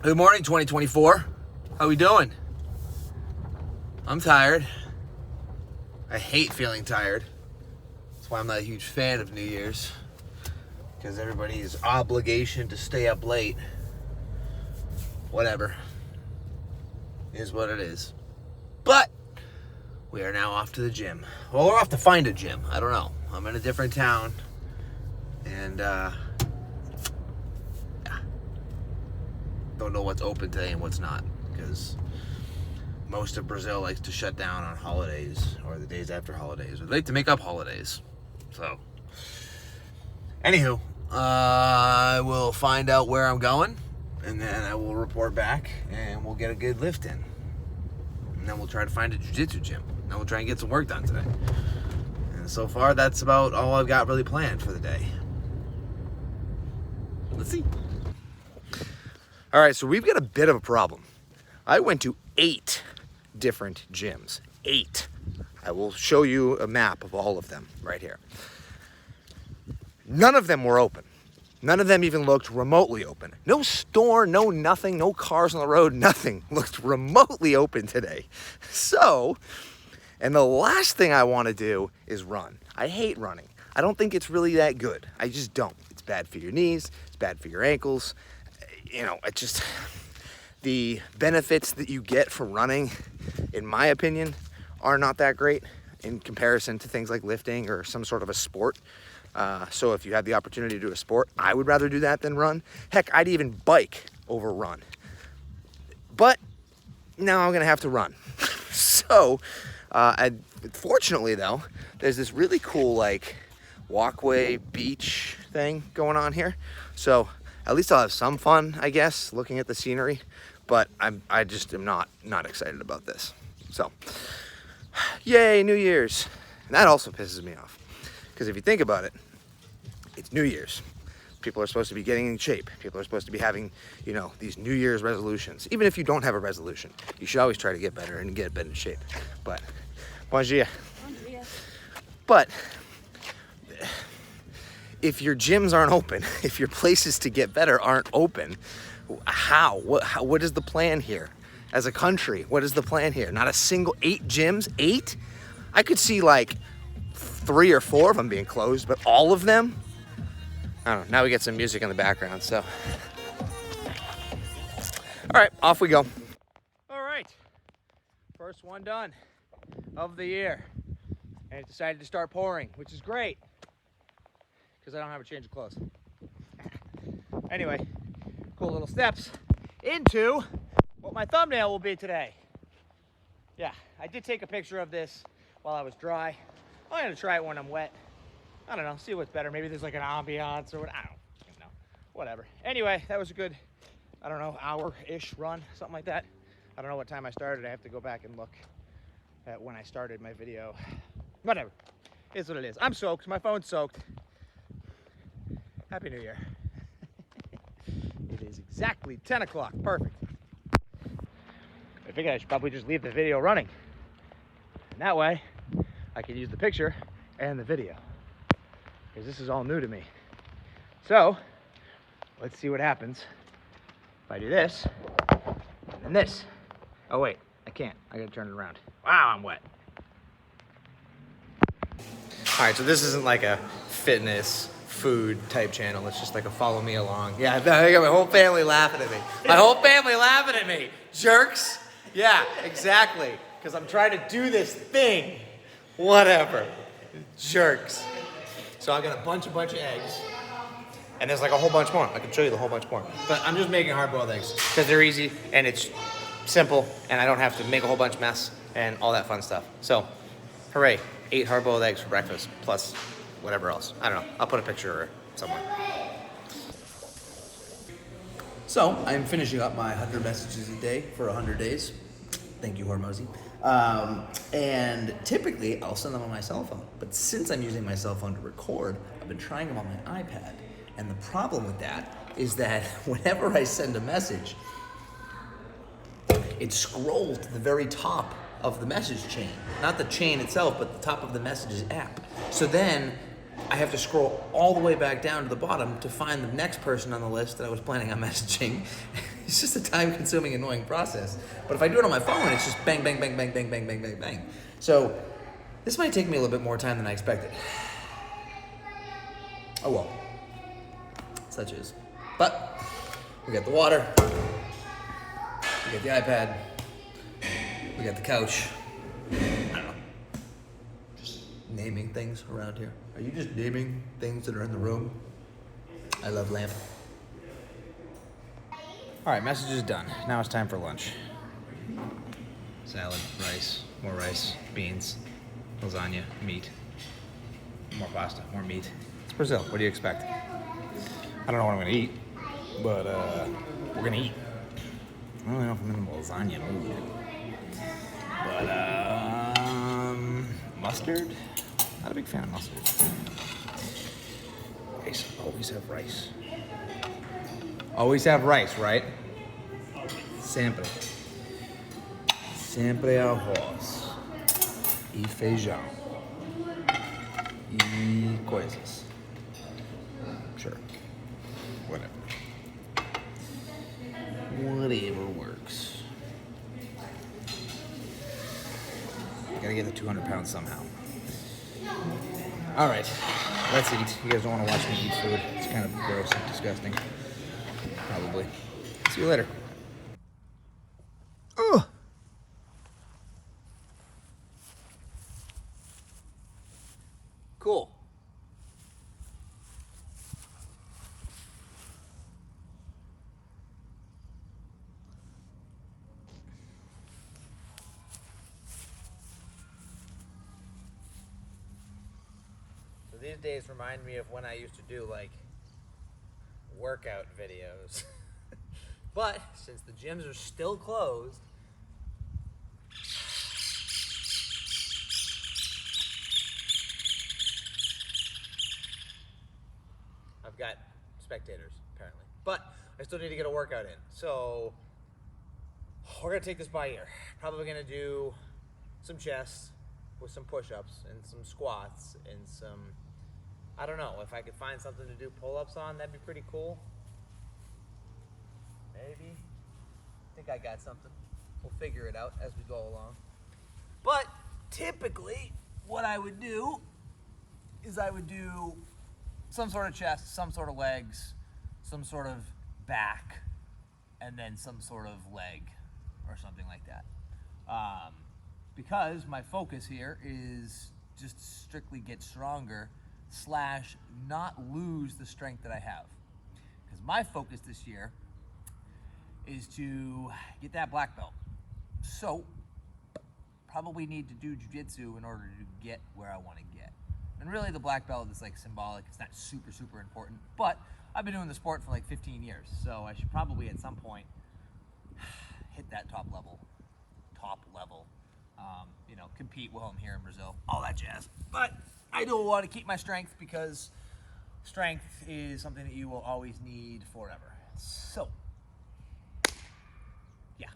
Good morning, 2024. How we doing? I'm tired. I hate feeling tired. That's why I'm not a huge fan of New Year's. Because everybody's obligation to stay up late. Whatever. Is what it is. But we are now off to the gym. Well, we're off to find a gym. I don't know. I'm in a different town. And don't know what's open today and what's not, because most of Brazil likes to shut down on holidays or the days after holidays, or they like to make up holidays. So anywho, I will find out where I'm going, and then I will report back, and we'll get a good lift in, and then we'll try to find a jiu-jitsu gym, and then we'll try and get some work done today. And so far, that's about all I've got really planned for the day. Let's see. All right, so we've got a bit of a problem. I went to 8 different gyms. 8. I will show you a map of all of them right here. None of them were open. None of them even looked remotely open. No store, no nothing, no cars on the road, nothing looked remotely open today. So, and the last thing I want to do is run. I hate running. I don't think it's really that good. I just don't. It's bad for your knees, it's bad for your ankles. You know, it just, the benefits that you get from running, in my opinion, are not that great in comparison to things like lifting or some sort of a sport. So if you had the opportunity to do a sport, I would rather do that than run. Heck, I'd even bike over run. But now I'm gonna have to run. So, fortunately though, there's this really cool like walkway beach thing going on here. So at least I'll have some fun, I guess, looking at the scenery, but I just am not excited about this. So, yay, New Year's. And that also pisses me off, because if you think about it, it's New Year's. People are supposed to be getting in shape. People are supposed to be having, you know, these New Year's resolutions. Even if you don't have a resolution, you should always try to get better and get better in shape. But, bon dia. Bon dia. But if your gyms aren't open, if your places to get better aren't open, how? What is the plan here? As a country, what is the plan here? Not a single 8 gyms? 8? I could see like 3 or 4 of them being closed, but all of them? I don't know. Now we get some music in the background, so. All right, off we go. All right, first one done of the year. And it decided to start pouring, which is great, because I don't have a change of clothes. Anyway, cool little steps into what my thumbnail will be today. Yeah, I did take a picture of this while I was dry. I'm gonna try it when I'm wet. I don't know, see what's better. Maybe there's like an ambiance or what, I don't know, whatever. Anyway, that was a good, I don't know, hour-ish run, something like that. I don't know what time I started. I have to go back and look at when I started my video. Whatever, it's what it is. I'm soaked, my phone's soaked. Happy New Year. It is exactly 10 o'clock, perfect. I figured I should probably just leave the video running. And that way, I can use the picture and the video, because this is all new to me. So, let's see what happens if I do this, and then this. Oh wait, I can't, I gotta turn it around. Wow, I'm wet. All right, so this isn't like a fitness food type channel. It's just like a follow me along. Yeah, I got my whole family laughing at me. My whole family laughing at me. Jerks. Yeah, exactly. Because I'm trying to do this thing. Whatever. Jerks. So I got a bunch of eggs. And there's like a whole bunch more. I can show you the whole bunch more. But I'm just making hard-boiled eggs because they're easy and it's simple and I don't have to make a whole bunch of mess and all that fun stuff. So, hooray. 8 hard-boiled eggs for breakfast plus whatever else. I don't know. I'll put a picture somewhere. So, I'm finishing up my 100 messages a day for 100 days. Thank you, Hormozy. And typically, I'll send them on my cell phone. But since I'm using my cell phone to record, I've been trying them on my iPad. And the problem with that is that whenever I send a message, it scrolls to the very top of the message chain. Not the chain itself, but the top of the messages app. So then I have to scroll all the way back down to the bottom to find the next person on the list that I was planning on messaging. It's just a time-consuming, annoying process. But if I do it on my phone, it's just bang, bang, bang, bang, bang, bang, bang, bang, bang. So this might take me a little bit more time than I expected. Oh well, such is. But we got the water, we got the iPad, we got the couch. I don't know. Just naming things around here. Are you just naming things that are in the room? I love Lambda. All right, message is done. Now it's time for lunch. Salad, more rice, beans, lasagna, meat, more pasta, more meat. It's Brazil. What do you expect? I don't know what I'm gonna eat, but we're gonna eat. I don't know if I'm in the lasagna mood yet. But mustard. Not a big fan of mustard. Rice. Always have rice. Always have rice, right? Sempre. Sempre arroz. E feijão. E coisas. Sure. Whatever. Whatever works. Gotta get the 200 pounds somehow. All right, let's eat. You guys don't want to watch me eat food. It's kind of gross and disgusting. Probably. See you later. Ugh. Cool. So these days remind me of when I used to do like workout videos. But since the gyms are still closed, I've got spectators apparently. But I still need to get a workout in. So we're gonna take this by ear. Probably gonna do some chest with some push-ups and some squats and some, I don't know, if I could find something to do pull-ups on, that'd be pretty cool. Maybe. I think I got something. We'll figure it out as we go along. But typically, what I would do is I would do some sort of chest, some sort of legs, some sort of back, and then some sort of leg or something like that. Because my focus here is just strictly get stronger / not lose the strength that I have. Because my focus this year is to get that black belt. So, probably need to do jiu-jitsu in order to get where I want to get. And really the black belt is like symbolic, it's not super, super important, but I've been doing the sport for like 15 years, so I should probably at some point hit that top level, you know, compete while I'm here in Brazil, all that jazz. But I do want to keep my strength because strength is something that you will always need forever. So, yeah.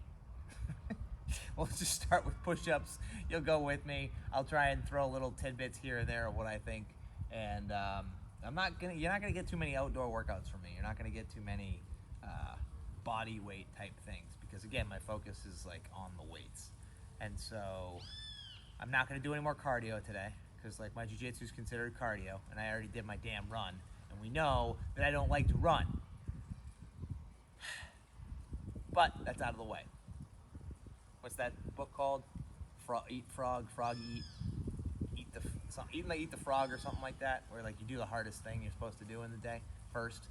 We'll just start with push-ups. You'll go with me. I'll try and throw little tidbits here and there of what I think. And you're not gonna get too many outdoor workouts from me. You're not gonna get too many body weight type things because again, my focus is like on the weights. And so I'm not gonna do any more cardio today because like my jiu-jitsu is considered cardio and I already did my damn run. And we know that I don't like to run. But that's out of the way. What's that book called? Eat frog, frog eat. Eat the frog or something like that, where like you do the hardest thing you're supposed to do in the day first.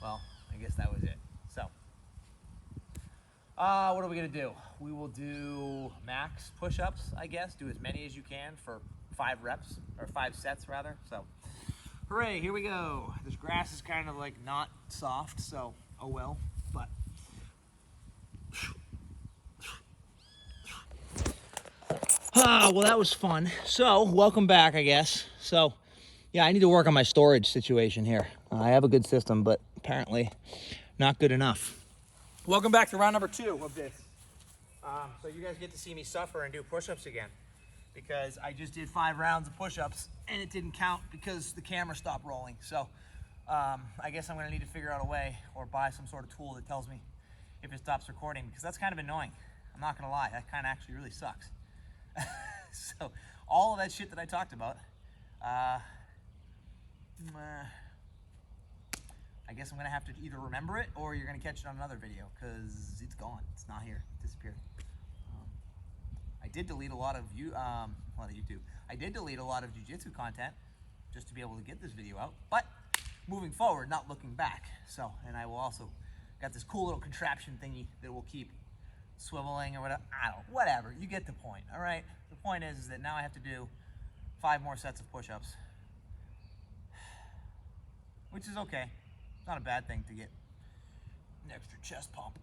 Well, I guess that was it. So, what are we gonna do? We will do max push-ups, I guess. Do as many as you can for 5 reps, or 5 sets rather. So, hooray, here we go. This grass is kind of like not soft, so oh well, but. Well, that was fun. So, welcome back, I guess. So, yeah, I need to work on my storage situation here. I have a good system, but apparently not good enough. Welcome back to round number 2 of this. So you guys get to see me suffer and do push-ups again because I just did 5 rounds of push-ups and it didn't count because the camera stopped rolling. So, I guess I'm gonna need to figure out a way or buy some sort of tool that tells me if it stops recording, because that's kind of annoying. I'm not gonna lie, that kind of actually really sucks. So all of that shit that I talked about, I guess I'm gonna have to either remember it or you're gonna catch it on another video, because it's gone. It's not here. It disappeared. I did delete a lot of YouTube. I did delete a lot of jiu-jitsu content just to be able to get this video out. But moving forward, not looking back. So, and I will also got this cool little contraption thingy that will keep swiveling or whatever. I don't know, whatever. You get the point. All right. The point is that now I have to do 5 more sets of push-ups, which is okay. It's not a bad thing to get an extra chest pump.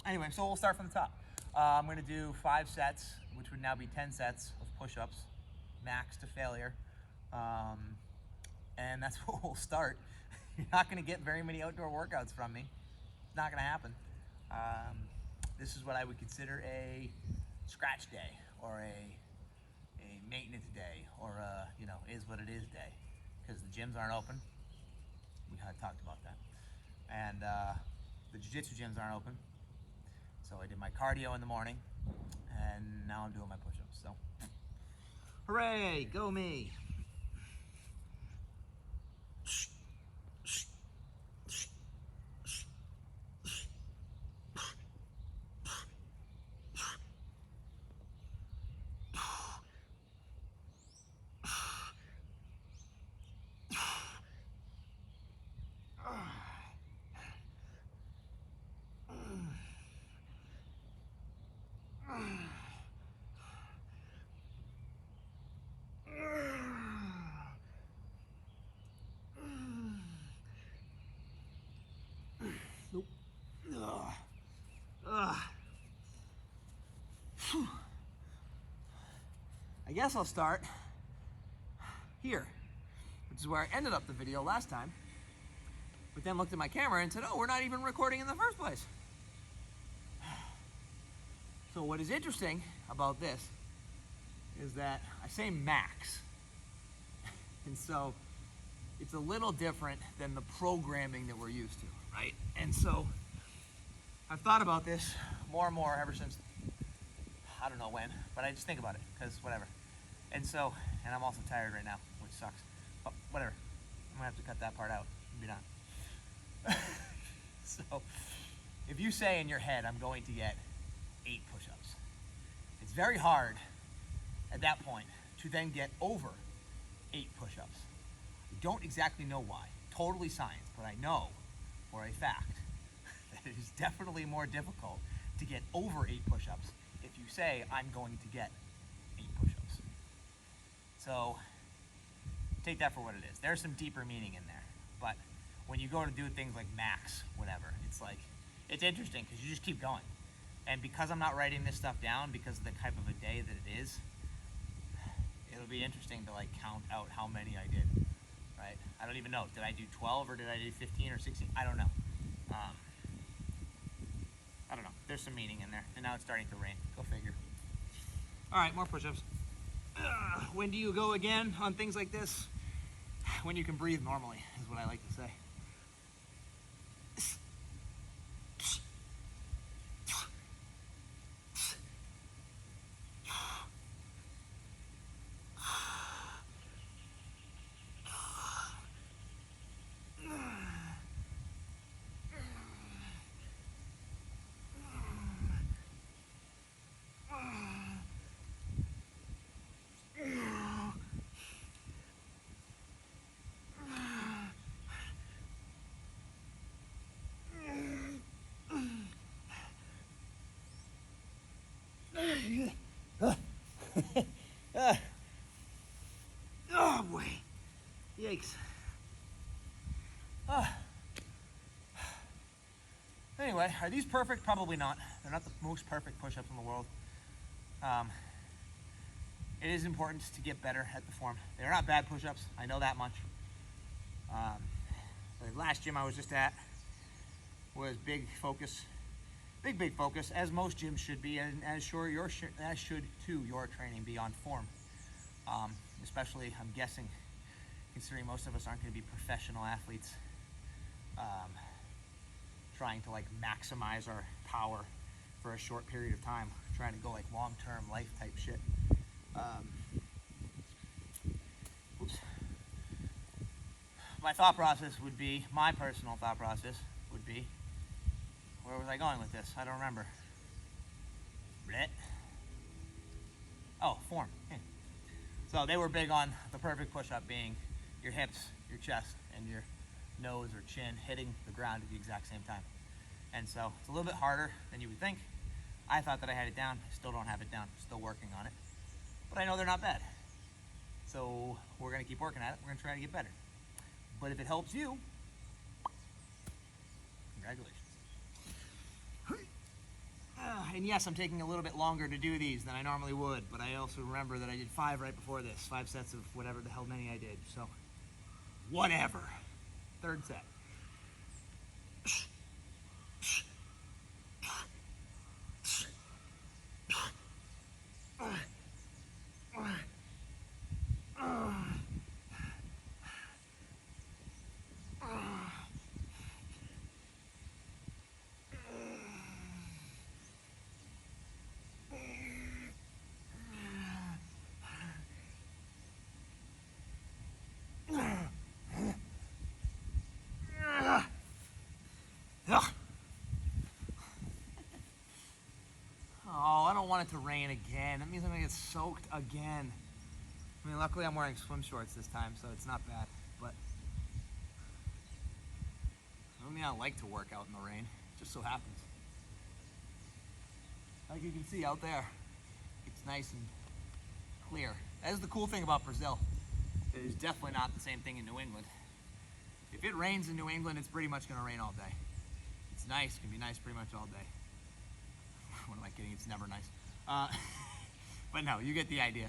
Anyway, so we'll start from the top. I'm going to do 5 sets, which would now be 10 sets of push-ups, max to failure. And that's where we'll start. You're not going to get very many outdoor workouts from me. It's not going to happen. This is what I would consider a scratch day, or a maintenance day, or a, you know, is what it is day, because the gyms aren't open. We had talked about that. And the jiu-jitsu gyms aren't open. So I did my cardio in the morning, and now I'm doing my push-ups. So, hooray, go me. Nope. I guess I'll start here, which is where I ended up the video last time, but then looked at my camera and said, oh, we're not even recording in the first place. So what is interesting about this is that I say max, and so it's a little different than the programming that we're used to, right? And so I've thought about this more and more ever since, I don't know when, but I just think about it, because whatever. And so, and I'm also tired right now, which sucks, but whatever. I'm gonna have to cut that part out and be done. So, if you say in your head, I'm going to get 8 push-ups, it's very hard at that point to then get over 8 push-ups. I don't exactly know why, totally science, but I know for a fact that it is definitely more difficult to get over 8 push-ups if you say, I'm going to get 8 push-ups. So take that for what it is. There's some deeper meaning in there, but when you go to do things like max, whatever, it's like, it's interesting because you just keep going. And because I'm not writing this stuff down, because of the type of a day that it is, it'll be interesting to like count out how many I did, right? I don't even know. Did I do 12 or did I do 15 or 16? I don't know. I don't know. There's some meaning in there. And now it's starting to rain. Go figure. All right, more push-ups. When do you go again on things like this? When you can breathe normally, is what I like to say. Oh boy, yikes. Anyway, are these perfect? Probably not. They're not the most perfect push-ups in the world. It is important to get better at the form. They're not bad push-ups, I know that much. The last gym I was just at was big focus, as most gyms should be, and as should too your training be on form. Especially, I'm guessing, considering most of us aren't going to be professional athletes, trying to like maximize our power for a short period of time, trying to go like long-term life type shit. Oops. My thought process would be, my personal thought process would be, where was I going with this? I don't remember. Blech. Oh, form. So they were big on the perfect push-up being your hips, your chest, and your nose or chin hitting the ground at the exact same time. And so it's a little bit harder than you would think. I thought that I had it down. I still don't have it down. Still working on it. But I know they're not bad. So we're going to keep working at it. We're going to try to get better. But if it helps you, congratulations. And yes, I'm taking a little bit longer to do these than I normally would, but I also remember that I did 5 right before this, 5 sets of whatever the hell many I did, so whatever. Third set. Oh, I don't want it to rain again. That means I'm gonna get soaked again. I mean, luckily I'm wearing swim shorts this time, so it's not bad, but I mean, I like to work out in the rain. It just so happens. Like you can see out there, it's nice and clear. That is the cool thing about Brazil. It is definitely not the same thing in New England. If it rains in New England, it's pretty much gonna rain all day. It's nice, it can be nice pretty much all day. What am I kidding? It's never nice. But no, you get the idea.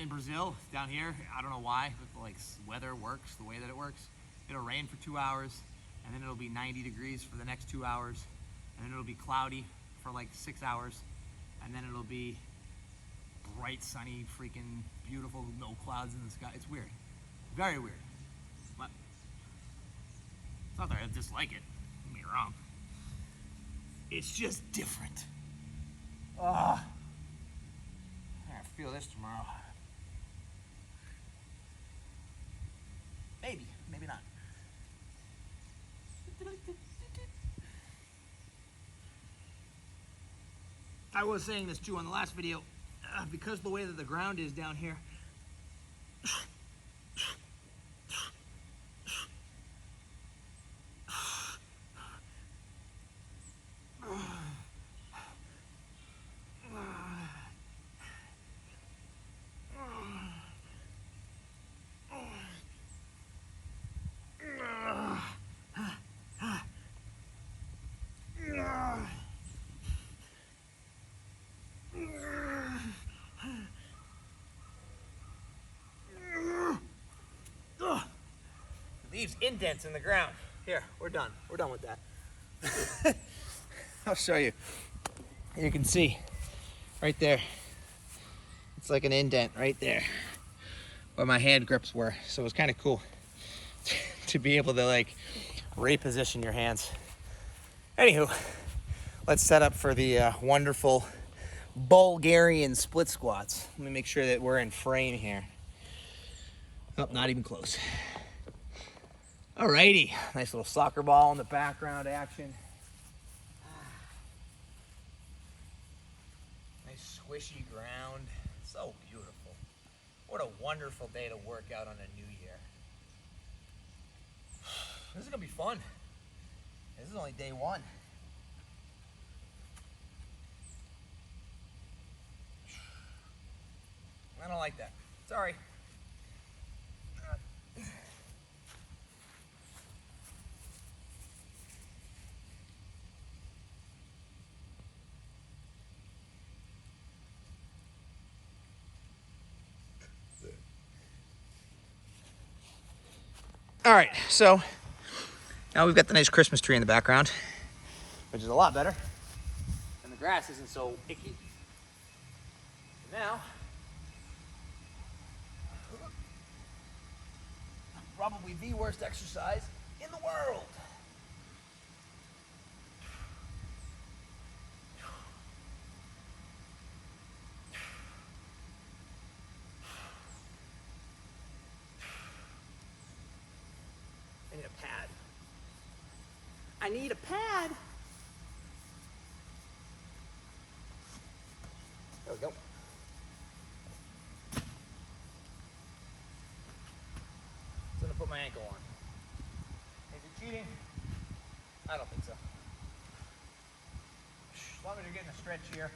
In Brazil, down here, I don't know why, but like weather works the way that it works. It'll rain for 2 hours, and then it'll be 90 degrees for the next 2 hours, and then it'll be cloudy for like 6 hours, and then it'll be bright, sunny, freaking beautiful, no clouds in the sky. It's weird. Very weird. But it's not that I dislike it. Don't get me wrong. It's just different. I feel this tomorrow. Maybe, maybe not. I was saying this too on the last video, because the way that the ground is down here, leaves indents in the ground. Here, we're done. We're done with that. I'll show you. You can see right there. It's like an indent right there where my hand grips were. So it was kind of cool to be able to like reposition your hands. Anywho, let's set up for the wonderful Bulgarian split squats. Let me make sure that we're in frame here. Oh, not even close. Alrighty, nice little soccer ball in the background action. Nice squishy ground, so beautiful. What a wonderful day to work out on a new year. This is gonna be fun. This is only day 1. I don't like that, sorry. All right, so now we've got the nice Christmas tree in the background, which is a lot better, and the grass isn't so icky. Now, probably the worst exercise in the world. I need a pad. There we go. I'm gonna put my ankle on. Is it cheating? I don't think so. As long as you're getting a stretch here.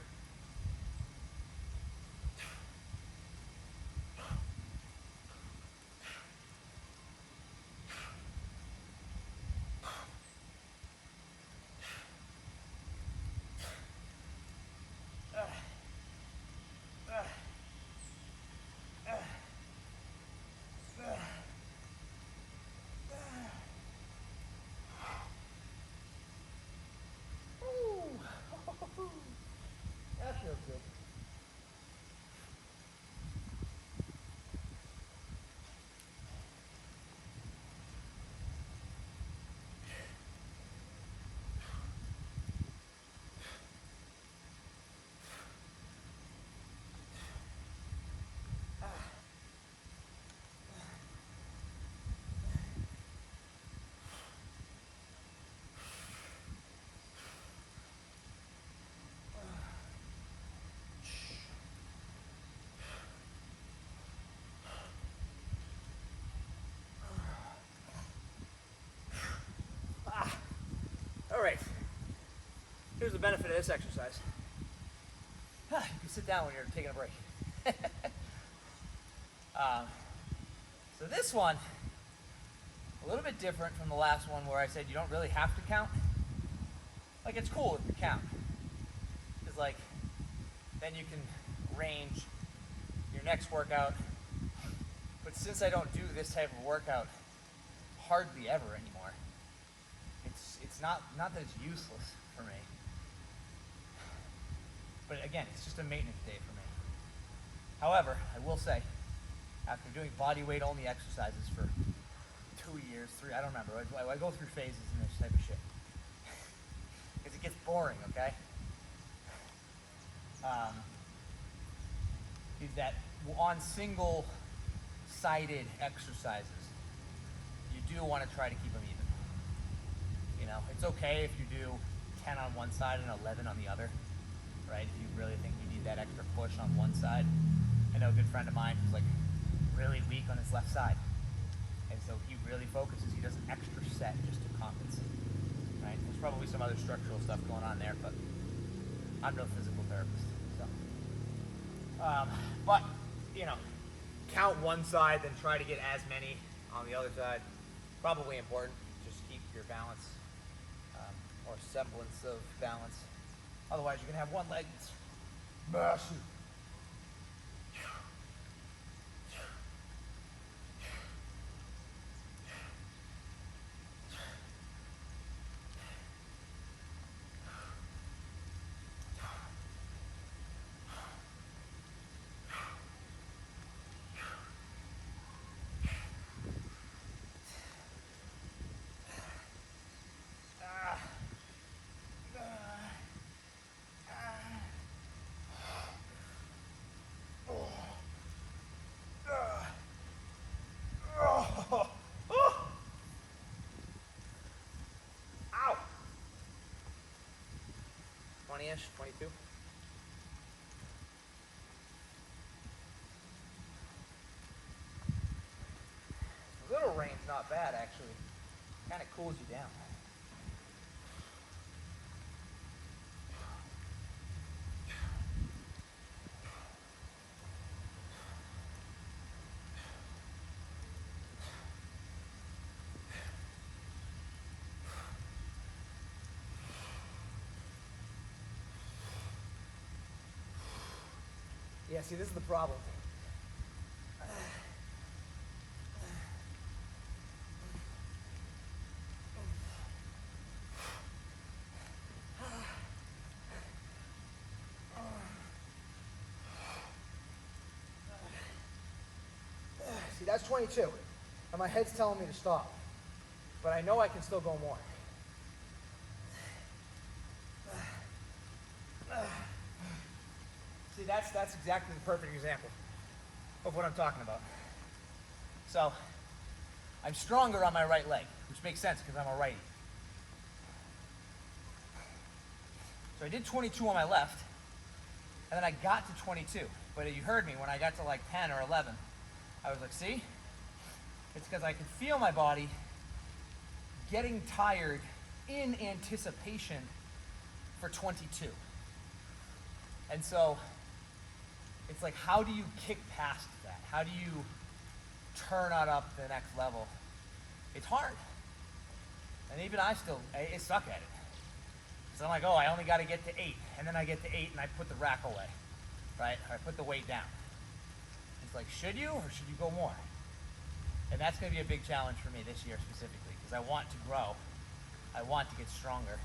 That feels good. All right, here's the benefit of this exercise. You can sit down when you're taking a break. So this one, a little bit different from the last one where I said you don't really have to count. Like, it's cool if you count. Because, like, then you can range your next workout. But since I don't do this type of workout hardly ever anymore, it's not that it's useless for me. But again, it's just a maintenance day for me. However, I will say, after doing body weight only exercises for 2 years, 3, I don't remember. I go through phases in this type of shit. Because it gets boring, okay? Is that on single-sided exercises, you do want to try to keep them even. You know, it's okay if you do 10 on one side and 11 on the other, right? If you really think you need that extra push on one side. I know a good friend of mine who's like really weak on his left side. And so he really focuses, he does an extra set just to compensate, right? There's probably some other structural stuff going on there, but I'm no physical therapist, so. But, you know, count one side, then try to get as many on the other side. Probably important, just keep your balance, or semblance of balance. Otherwise, you're gonna have one leg that's massive. Ow! 20-ish, 22. A little rain's not bad, actually. Kind of cools you down. Yeah, see, this is the problem. See, that's 22, and my head's telling me to stop, but I know I can still go more. See, that's exactly the perfect example of what I'm talking about. So, I'm stronger on my right leg, which makes sense because I'm a righty. So I did 22 on my left, and then I got to 22. But you heard me when I got to like 10 or 11. I was like, see? It's because I could feel my body getting tired in anticipation for 22. And so it's like, how do you kick past that? How do you turn it up to the next level? It's hard. And even I suck at it. So I'm like, oh, I only got to get to 8. And then I get to 8 and I put the rack away, right? Or I put the weight down. It's like, should you or should you go more? And that's going to be a big challenge for me this year specifically, because I want to grow. I want to get stronger.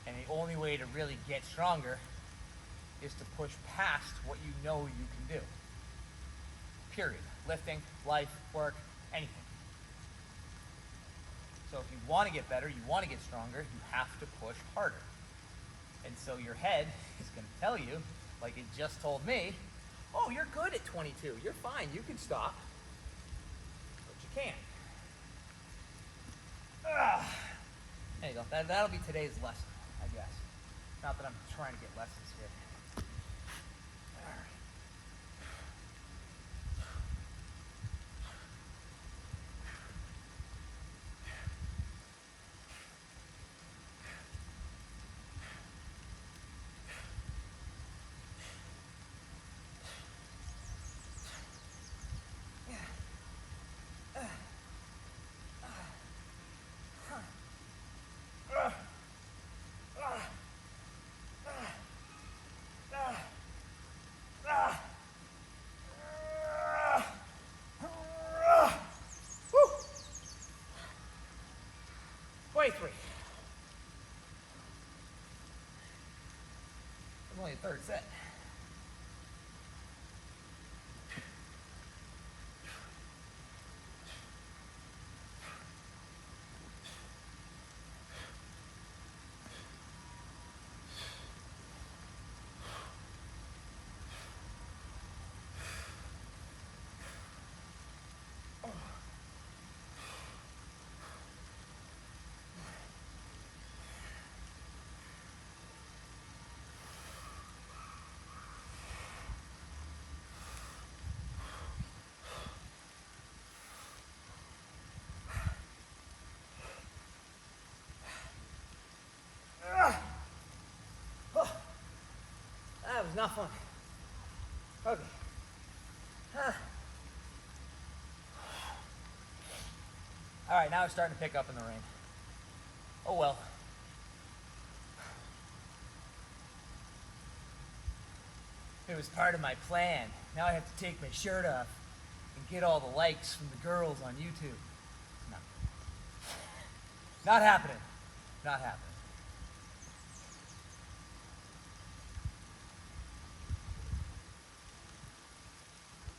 And the only way to really get stronger is to push past what you know you can do. Period. Lifting, life, work, anything. So if you want to get better, you want to get stronger, you have to push harder. And so your head is going to tell you, like it just told me, oh, you're good at 22. You're fine. You can stop. But you can't. There you go. That'll be today's lesson, I guess. Not that I'm trying to get lessons here. Three. It's only a third set. That was not fun. Okay. All right, now it's starting to pick up in the rain. Oh well. It was part of my plan. Now I have to take my shirt off and get all the likes from the girls on YouTube. No. Not happening. Not happening.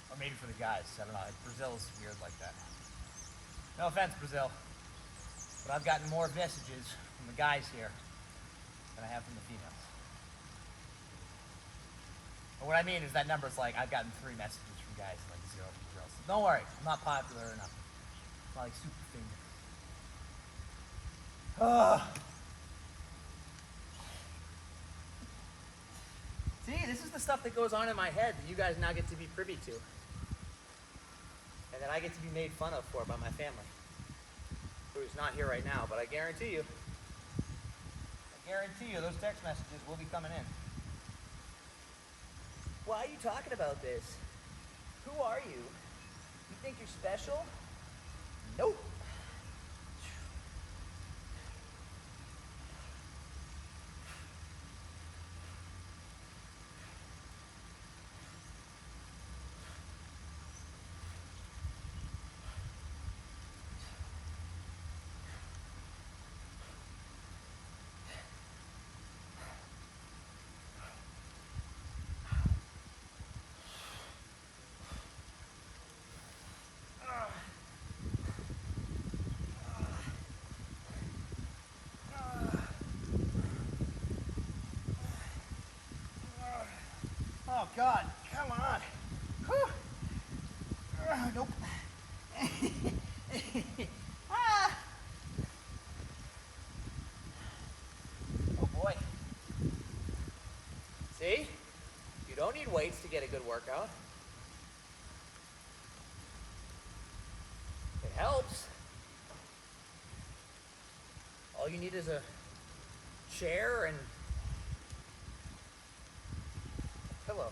Or maybe for the guys. I don't know. Brazil's weird like that. No offense, Brazil. But I've gotten more messages from the guys here than I have from the females. But what I mean is that number's like, I've gotten 3 messages from guys, like 0 from girls. So don't worry, I'm not popular or nothing. I'm not like super famous. See, this is the stuff that goes on in my head that you guys now get to be privy to. And that I get to be made fun of for by my family. Who's not here right now, but I guarantee you, those text messages will be coming in. Why are you talking about this? Who are you? You think you're special? Nope. Oh God, come on. Whew. Nope. Ah. Oh boy. See? You don't need weights to get a good workout. It helps. All you need is a chair and pillow.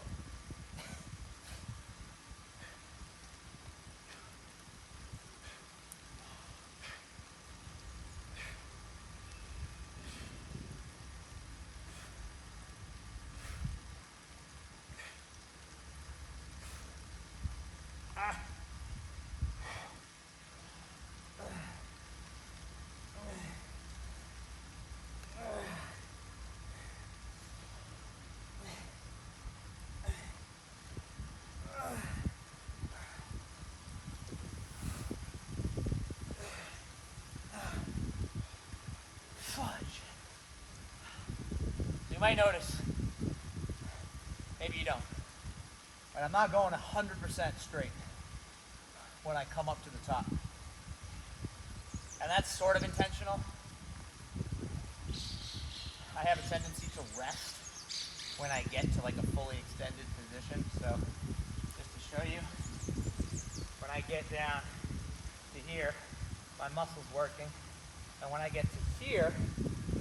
You might notice, maybe you don't, but I'm not going 100% straight when I come up to the top. And that's sort of intentional. I have a tendency to rest when I get to like a fully extended position. So just to show you, when I get down to here, my muscle's working. And when I get to here,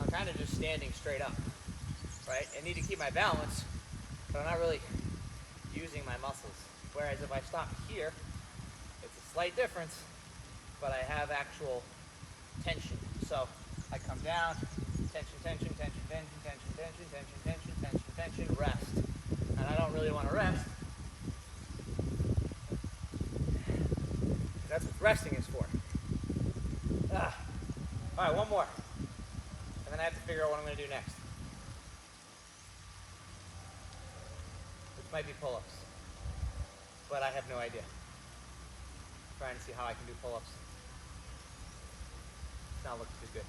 I'm kind of just standing straight up. Right? I need to keep my balance, but I'm not really using my muscles. Whereas if I stop here, it's a slight difference, but I have actual tension. So I come down, tension, tension, tension, tension, tension, tension, tension, tension, tension, tension, rest. And I don't really want to rest. That's what resting is for. All right, one more. And then I have to figure out what I'm going to do next. Might be pull-ups, but I have no idea. I'm trying to see how I can do pull-ups. It's not looking too good.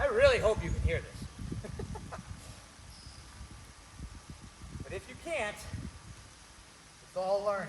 I really hope you can hear this. But if you can't, it's all learning.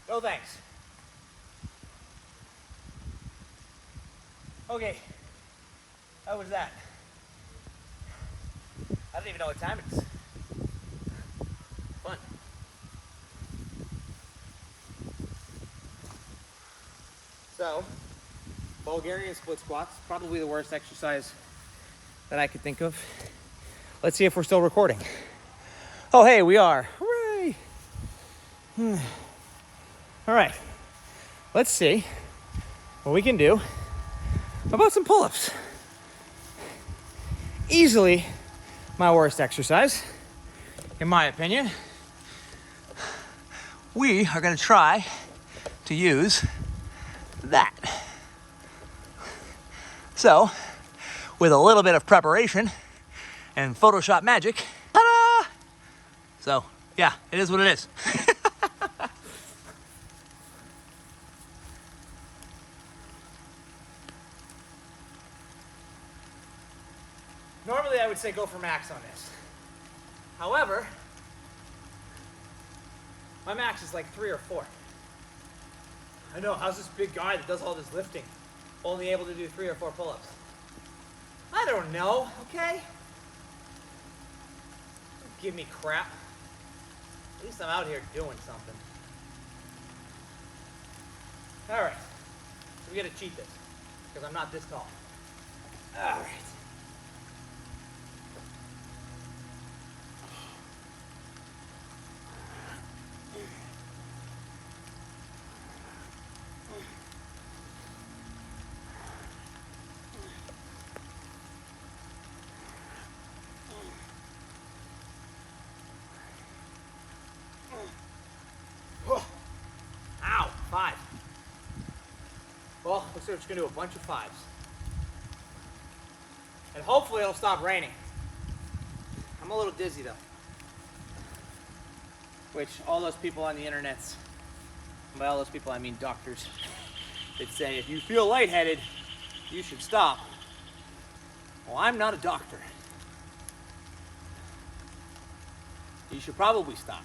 No thanks. Okay, how was that? I don't even know what time it is. Fun. So, Bulgarian split squats, probably the worst exercise that I could think of. Let's see if we're still recording. Oh, hey, we are. Hooray! All right, let's see what we can do about some pull-ups. Easily my worst exercise, in my opinion. We are gonna try to use that. So, with a little bit of preparation and Photoshop magic, ta-da! So, yeah, it is what it is. Normally I would say go for max on this. However, my max is like 3 or 4. I know, how's this big guy that does all this lifting only able to do 3 or 4 pull-ups? I don't know, okay? Don't give me crap. At least I'm out here doing something. All right, so we gotta cheat this because I'm not this tall. All right. we're just gonna do a bunch of 5s. And hopefully it'll stop raining. I'm a little dizzy though. Which all those people on the internets, by all those people I mean doctors, that say if you feel lightheaded, you should stop. Well, I'm not a doctor. You should probably stop.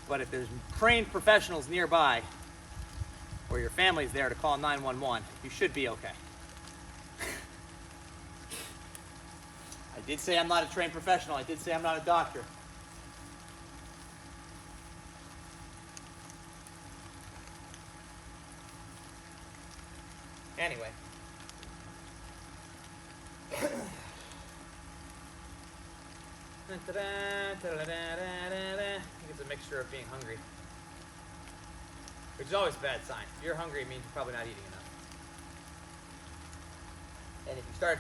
But if there's trained professionals nearby, or your family's there to call 911, you should be okay. I did say I'm not a trained professional. I did say I'm not a doctor. Anyway. I think it's a mixture of being hungry, which is always a bad sign. If you're hungry, it means you're probably not eating enough. And if you start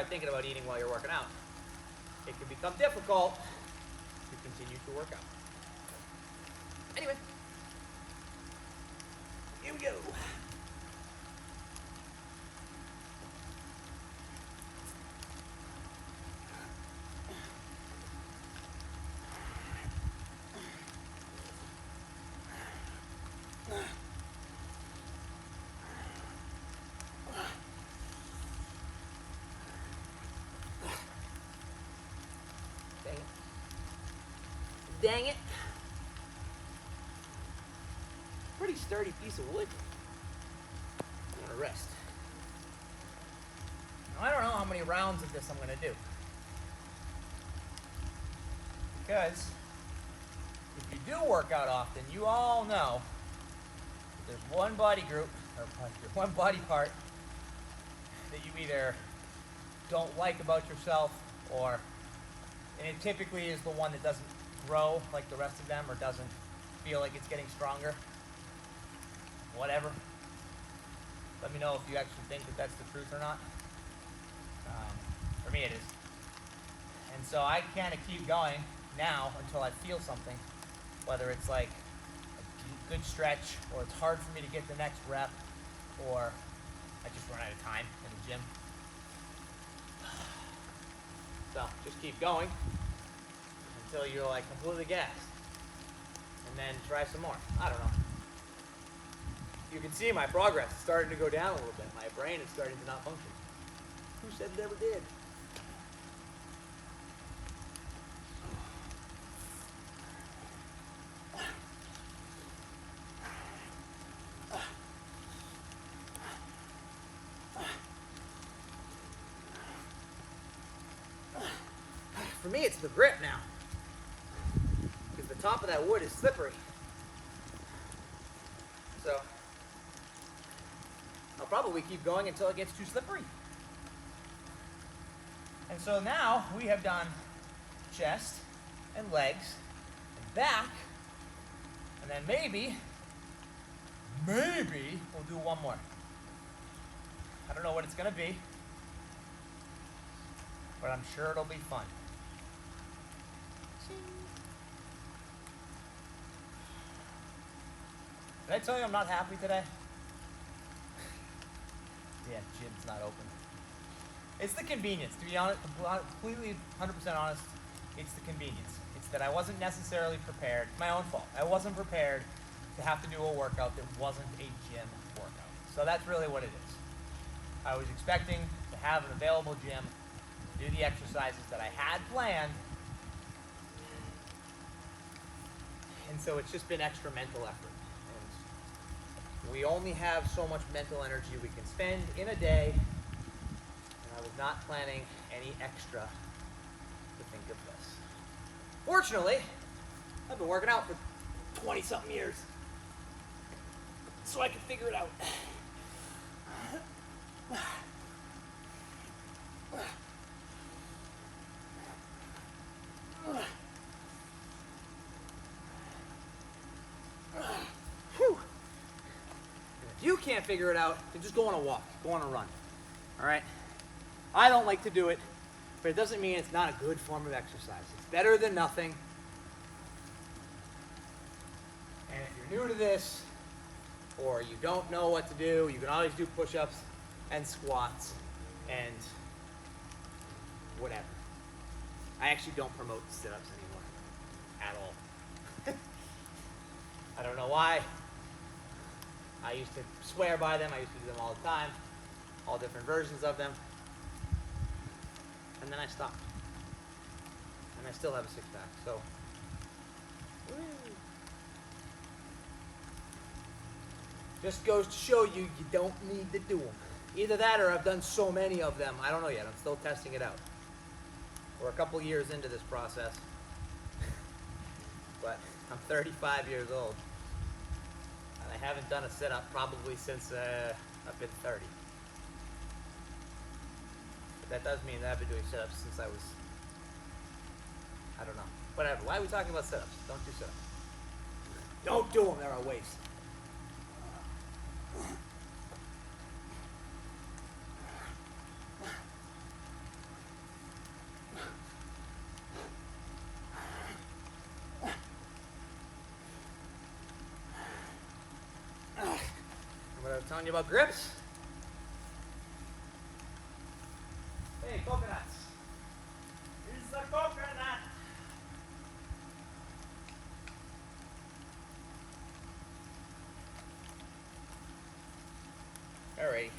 thinking about eating while you're working out, it can become difficult to continue to work out. Anyway, here we go. Dang it. Pretty sturdy piece of wood. I'm gonna rest. Now, I don't know how many rounds of this I'm gonna do. Because if you do work out often, you all know that there's one body group, or one body part that you either don't like about yourself, and it typically is the one that doesn't grow like the rest of them, or doesn't feel like it's getting stronger. Whatever. Let me know if you actually think that that's the truth or not. For me it is. And so I kind of keep going now until I feel something, whether it's like a good stretch, or it's hard for me to get the next rep, or I just run out of time in the gym. So just keep going until you're like completely gassed, and then try some more. I don't know. You can see my progress is starting to go down a little bit. My brain is starting to not function. Who said it ever did? For me, it's the grip now, because the top of that wood is slippery. So I'll probably keep going until it gets too slippery. And so now we have done chest and legs and back, and then maybe we'll do one more. I don't know what it's gonna be, but I'm sure it'll be fun. Did I tell you I'm not happy today? Yeah, gym's not open. It's the convenience, to be honest, completely 100% honest, it's the convenience. It's that I wasn't necessarily prepared. My own fault. I wasn't prepared to have to do a workout that wasn't a gym workout. So that's really what it is. I was expecting to have an available gym, do the exercises that I had planned, and so it's just been extra mental effort. And we only have so much mental energy we can spend in a day, and I was not planning any extra to think of this. Fortunately, I've been working out for 20-something years, so I can figure it out. If you can't figure it out, then just go on a walk, go on a run, all right? I don't like to do it, but it doesn't mean it's not a good form of exercise. It's better than nothing, and new to this or you don't know what to do, you can always do push-ups and squats and whatever. I actually don't promote sit-ups anymore at all. I don't know why. I used to swear by them. I used to do them all the time, all different versions of them. And then I stopped. And I still have a six-pack, so. Woo. Just goes to show you, you don't need to do them. Either that or I've done so many of them. I don't know yet. I'm still testing it out. We're a couple years into this process. But I'm 35 years old. And I haven't done a sit-up probably since I've been 30. But that does mean that I've been doing sit-ups since I was, I don't know. Whatever. Why are we talking about sit-ups? Don't do sit-ups. Don't do them. They're a waste. What I was telling you about grips? Hey, coconuts. Here's the coconut. Alrighty.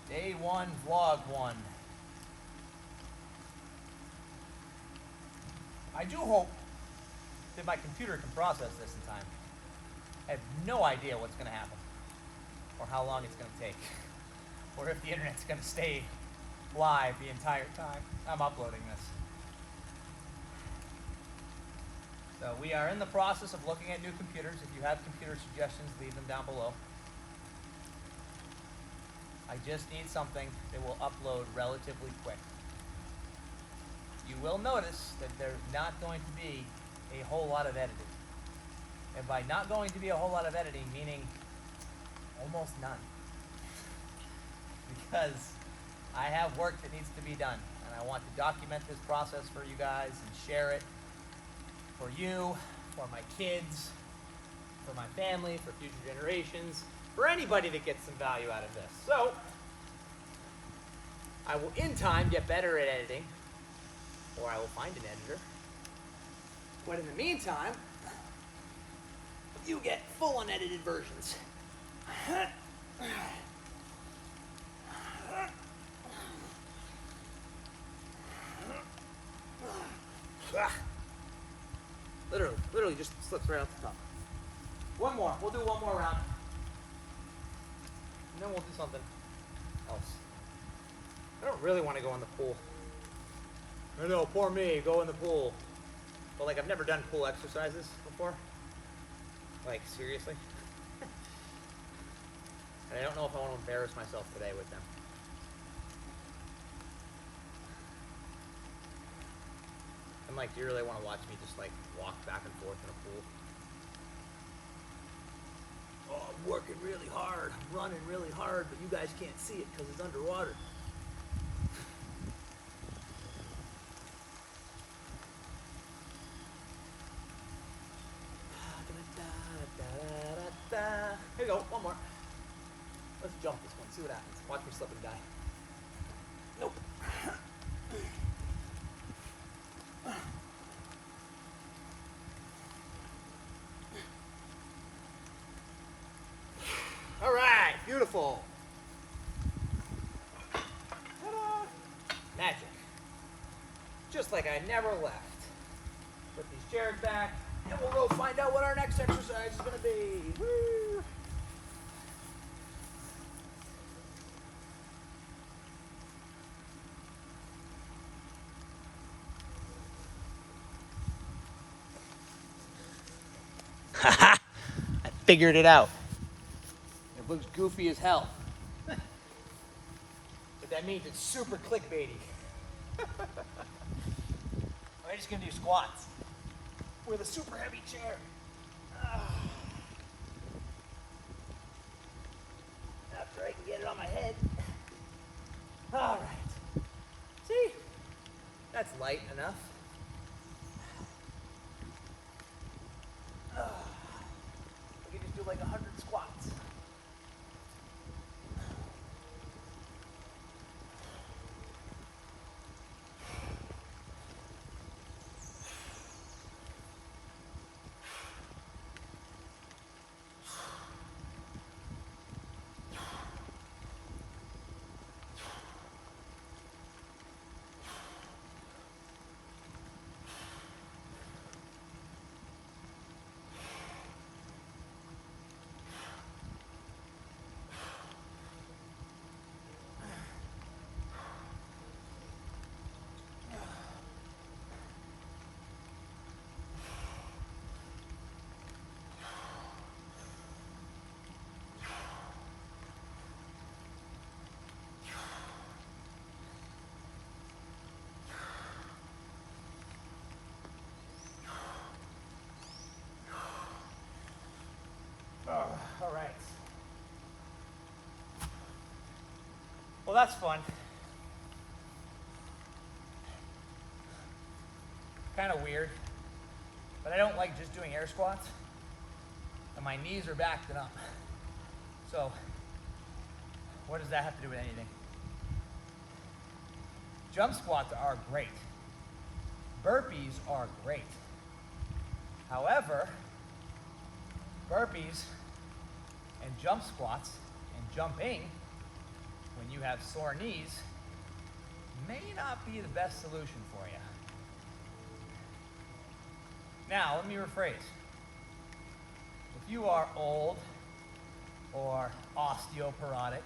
Day 1, vlog 1. I do hope that my computer can process this in time. I have no idea what's going to happen, or how long it's going to take, or if the internet's going to stay live the entire time I'm uploading this. So we are in the process of looking at new computers. If you have computer suggestions, leave them down below. I just need something that will upload relatively quick. You will notice that there's not going to be a whole lot of editing. And by not going to be a whole lot of editing, meaning almost none. Because I have work that needs to be done, and I want to document this process for you guys and share it for you, for my kids, for my family, for future generations, for anybody that gets some value out of this. So, I will in time get better at editing, or I will find an editor. But in the meantime, you get full unedited versions. Literally just slips right off the top. One more. We'll do one more round. And then we'll do something else. I don't really want to go in the pool. I know, poor me, go in the pool. But like, I've never done pool exercises before. Like, seriously. And I don't know if I want to embarrass myself today with them. And like, do you really want to watch me just like walk back and forth in a pool? Oh, I'm working really hard. I'm running really hard, but you guys can't see it because it's underwater. Here you go, one more. Let's jump this one, see what happens. Watch me slip and die. Nope. All right, beautiful. Ta-da! Magic. Just like I never left. Put these chairs back, and we'll go find out what our next exercise is gonna be. Woo! Haha! I figured it out. It looks goofy as hell. But that means it's super clickbaity. I'm just gonna do squats with a super heavy chair. After I can get it on my head. All right. See? That's light enough. We can just do like 100 squats. All right. Well, that's fun. Kind of weird, but I don't like just doing air squats, and my knees are backed up. So, what does that have to do with anything? Jump squats are great. Burpees are great. However, burpees and jump squats and jumping when you have sore knees may not be the best solution for you. Now, let me rephrase. If you are old or osteoporotic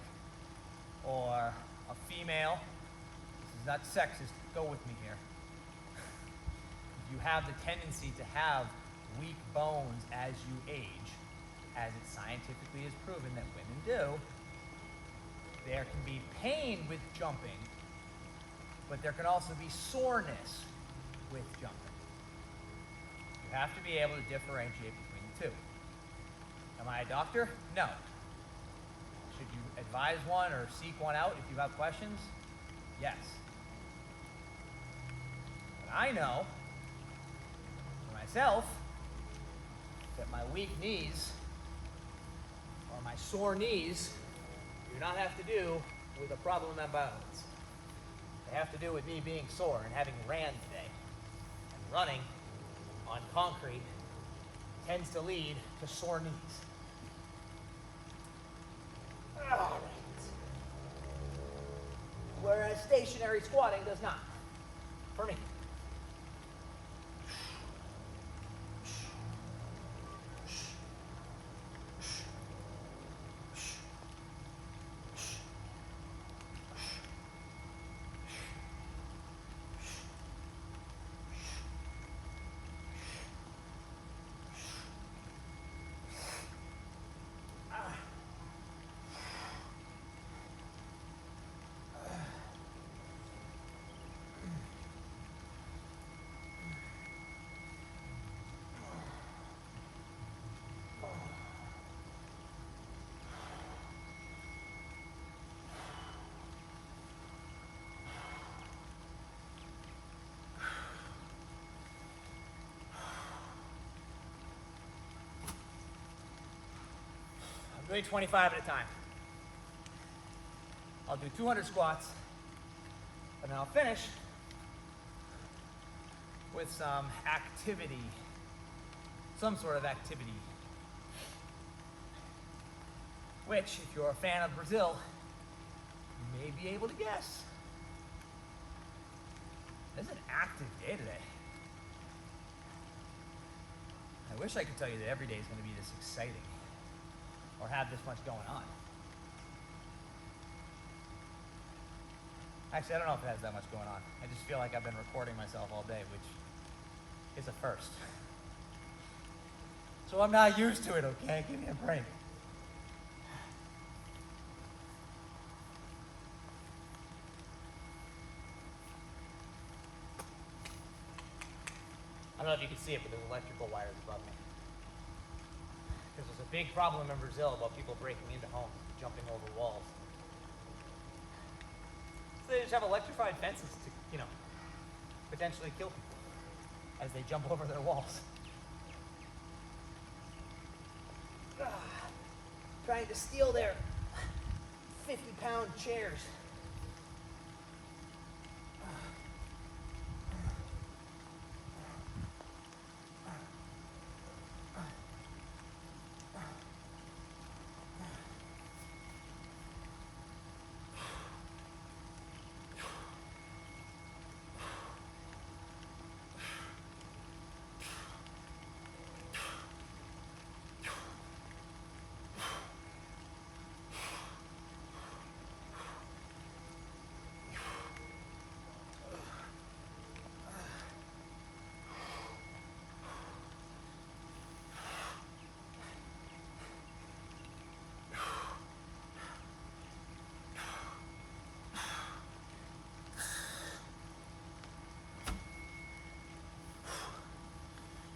or a female, this is not sexist, go with me here. If you have the tendency to have weak bones as you age, as it scientifically is proven that women do, there can be pain with jumping, but there can also be soreness with jumping. You have to be able to differentiate between the two. Am I a doctor? No. Should you advise one or seek one out if you have questions? Yes. But I know for myself that my weak knees or my sore knees do not have to do with a problem in my bones. They have to do with me being sore and having ran today. And running on concrete tends to lead to sore knees. All right. Whereas stationary squatting does not, for me. I'm doing 25 at a time. I'll do 200 squats, and then I'll finish with some activity, some sort of activity, which, if you're a fan of Brazil, you may be able to guess. It's an active day today. I wish I could tell you that every day is going to be this exciting or have this much going on. Actually, I don't know if it has that much going on. I just feel like I've been recording myself all day, which is a first. So I'm not used to it, okay? Give me a break. I don't know if you can see it, but there's electrical wires above me. Because there's a big problem in Brazil about people breaking into homes, jumping over walls. So they just have electrified fences to, potentially kill people as they jump over their walls. Trying to steal their 50-pound chairs.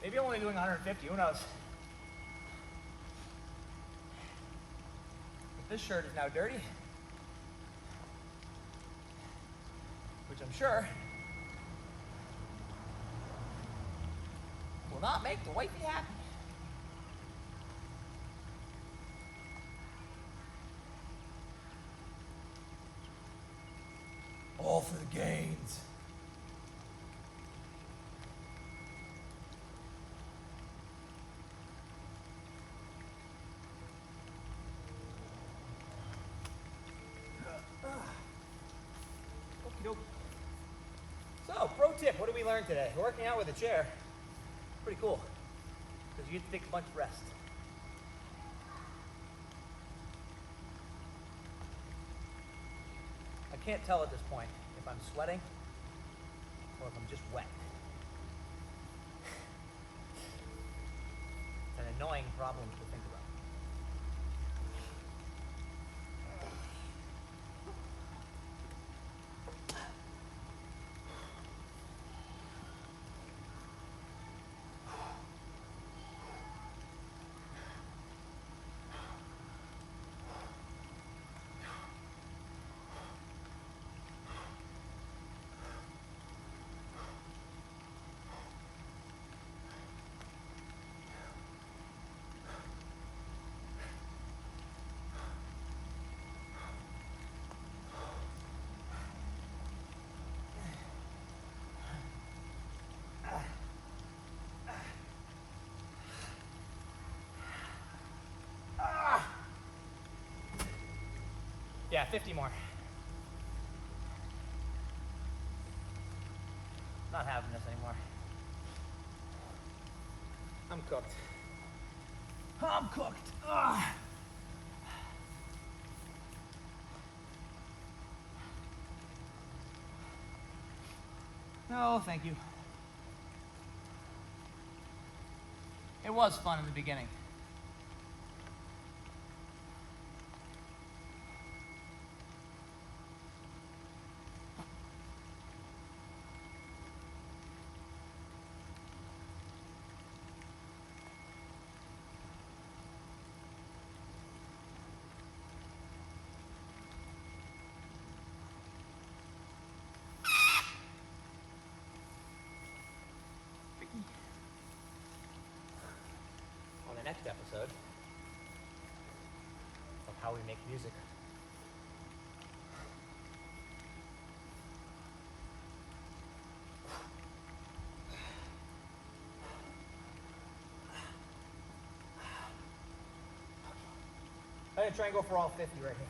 Maybe I'm only doing 150, who knows? But this shirt is now dirty, which I'm sure will not make the wifey happy. All for the gains. So, pro tip, what did we learn today? Working out with a chair, pretty cool, because you get to take a bunch of rest. I can't tell at this point if I'm sweating or if I'm just wet. It's an annoying problem to think about. Yeah, 50 more. Not having this anymore. I'm cooked. I'm cooked. Ugh. No, thank you. It was fun in the beginning. On the next episode of How We Make Music. I'm gonna try and go for all 50 right here.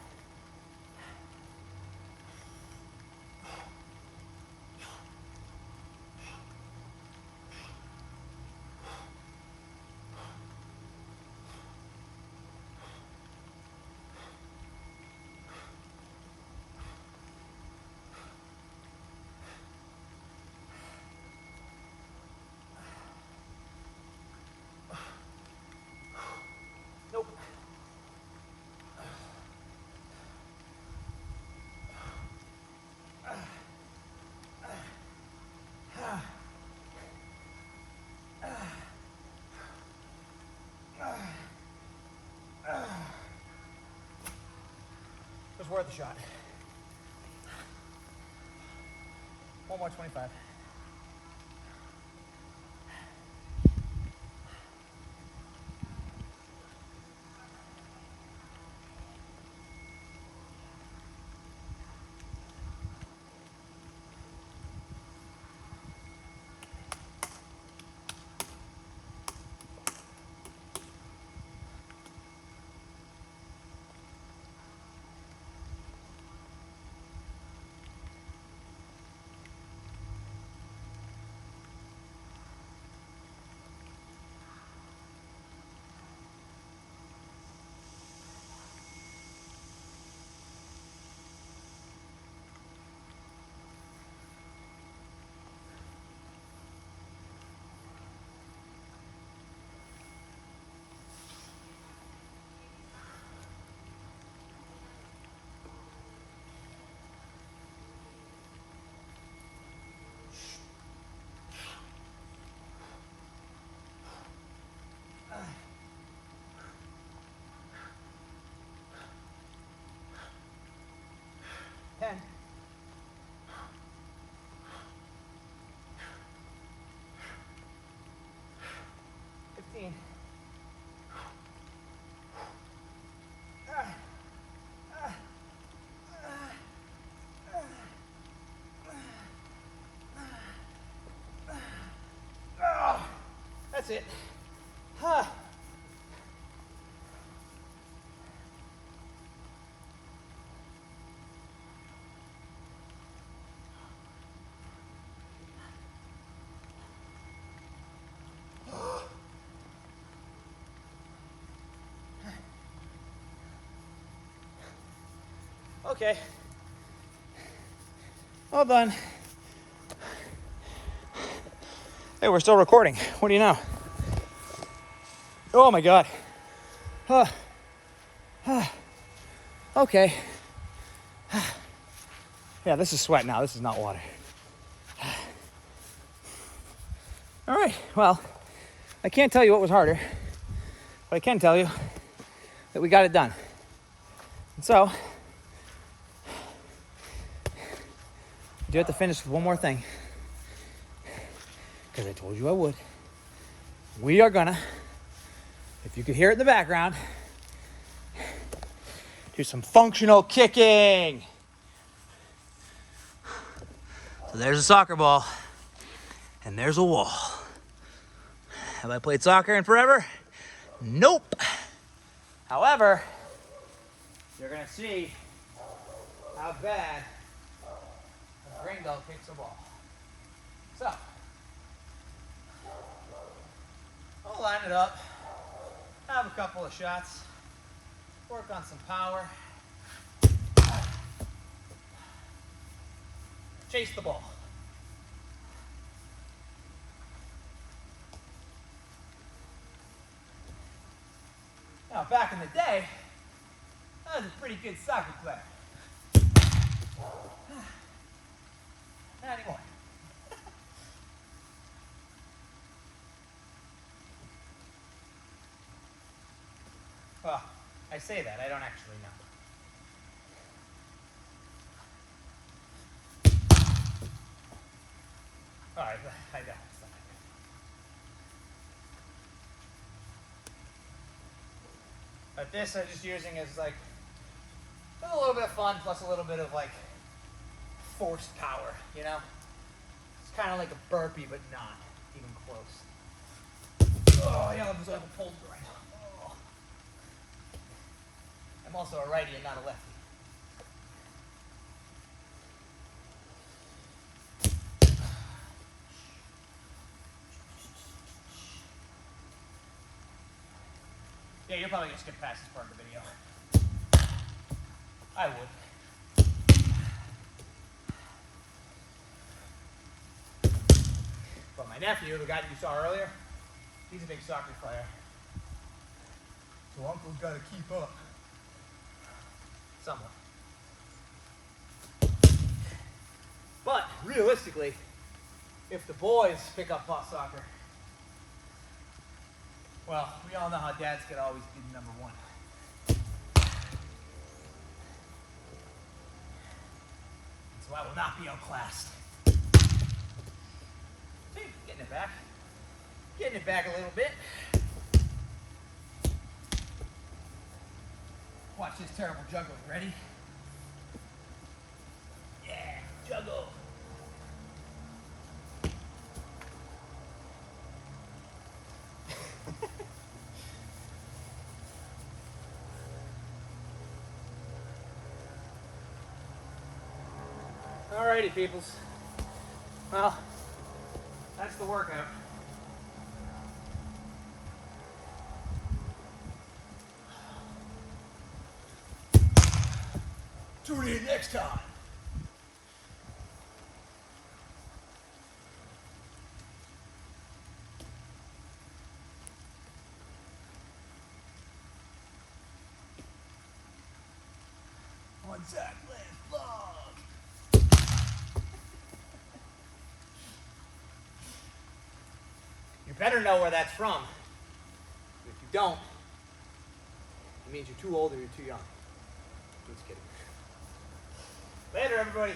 Nope. It was worth a shot. One more 25. That's it. Huh. Okay. All done. Hey, we're still recording. What do you know? Oh my God. Okay. Yeah, this is sweat now. This is not water. All right. Well, I can't tell you what was harder, but I can tell you that we got it done. And so, I do have to finish with one more thing, because I told you I would. We are gonna, if you could hear it in the background, do some functional kicking. So there's a soccer ball, and there's a wall. Have I played soccer in forever? Nope. However, you're gonna see how bad a gringo kicks a ball. So, I'll line it up, have a couple of shots, work on some power, chase the ball. Now, back in the day, I was a pretty good soccer player. Not anymore. Well, I say that, I don't actually know. All right, I got it. But this I'm just using as like a little bit of fun plus a little bit of like forced power, you know? It's kind of like a burpee, but not even close. Oh, yeah, it was like a pulled groin. Oh. I'm also a righty and not a lefty. Yeah, you're probably gonna skip past this part of the video. I would. But my nephew, the guy that you saw earlier, he's a big soccer player. So Uncle's gotta keep up. Somewhat. But realistically, if the boys pick up soccer, well, we all know how dads could always be the number one. So I will not be outclassed. See, getting it back. Getting it back a little bit. Watch this terrible juggle. Ready? Yeah, juggle. Alrighty, peoples. Well, that's the workout. Tune in next time. On Zach Land's vlog. You better know where that's from. If you don't, it means you're too old or you're too young. Just kidding. Later, everybody.